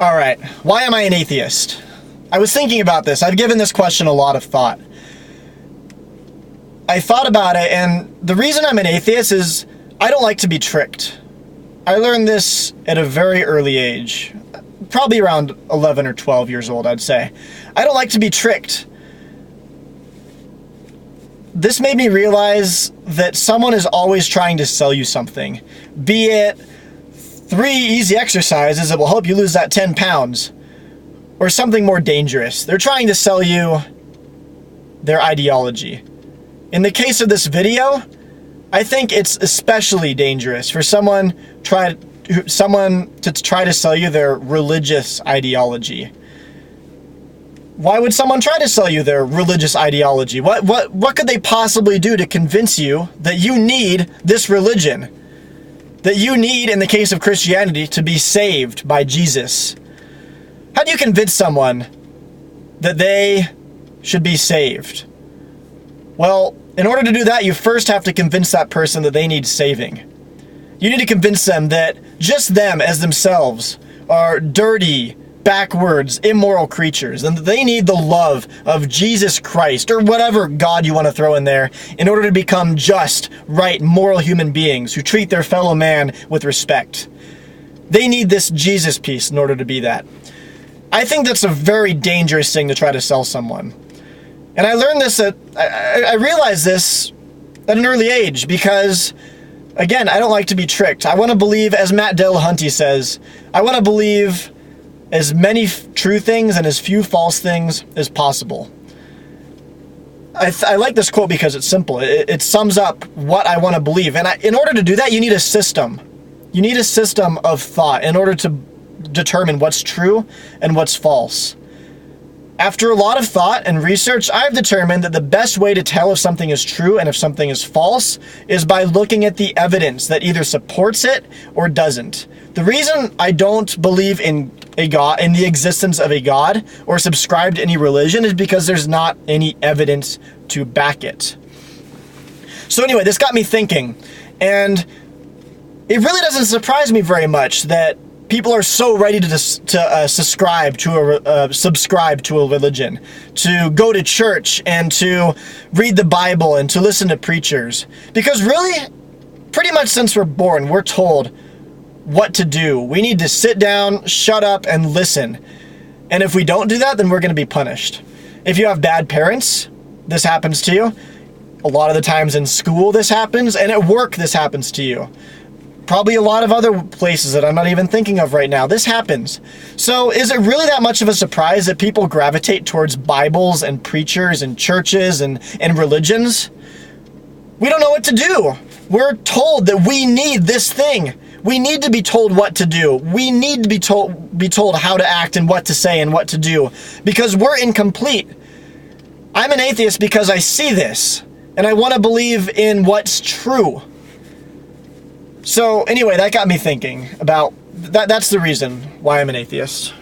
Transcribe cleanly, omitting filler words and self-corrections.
All right, why am I an atheist? I was thinking about this. I've given this question a lot of thought. I thought about it, and the reason I'm an atheist is I don't like to be tricked. I learned this at a very early age, probably around 11 or 12 years old, I'd say. I don't like to be tricked. This made me realize that someone is always trying to sell you something, be it 3 easy exercises that will help you lose that 10 pounds, or something more dangerous. They're trying to sell you their ideology. In the case of this video, I think it's especially dangerous for someone to try to sell you their religious ideology. Why would someone try to sell you their religious ideology? What could they possibly do to convince you that you need this religion? That you need, in the case of Christianity, to be saved by Jesus? How do you convince someone that they should be saved? Well, in order to do that, you first have to convince that person that they need saving. You need to convince them that just them as themselves are dirty, backwards, immoral creatures, and that they need the love of Jesus Christ, or whatever God you want to throw in there, in order to become just, right, moral human beings who treat their fellow man with respect. They need this Jesus piece in order to be that. I think that's a very dangerous thing to try to sell someone. And I learned this I realized this at an early age because, again, I don't like to be tricked. I want to believe, as Matt Dillahunty says, I want to believe as many true things and as few false things as possible. I like this quote because it's simple. It sums up what I want to believe. And in order to do that, you need a system. You need a system of thought in order to determine what's true and what's false. After a lot of thought and research, I've determined that the best way to tell if something is true and if something is false is by looking at the evidence that either supports it or doesn't. The reason I don't believe in a God, in the existence of a God, or subscribe to any religion is because there's not any evidence to back it. So anyway, this got me thinking, and it really doesn't surprise me very much that people are so ready to subscribe to a religion, to go to church and to read the Bible and to listen to preachers. Because really, pretty much since we're born, we're told what to do. We need to sit down, shut up, and listen. And if we don't do that, then we're going to be punished. If you have bad parents, this happens to you. A lot of the times in school, this happens, and at work, this happens to you. Probably a lot of other places that I'm not even thinking of right now. This happens. So is it really that much of a surprise that people gravitate towards Bibles and preachers and churches and religions? We don't know what to do. We're told that we need this thing. We need to be told what to do. We need to be told how to act and what to say and what to do, because we're incomplete. I'm an atheist because I see this, and I want to believe in what's true. So anyway, that got me thinking about that. That's the reason why I'm an atheist.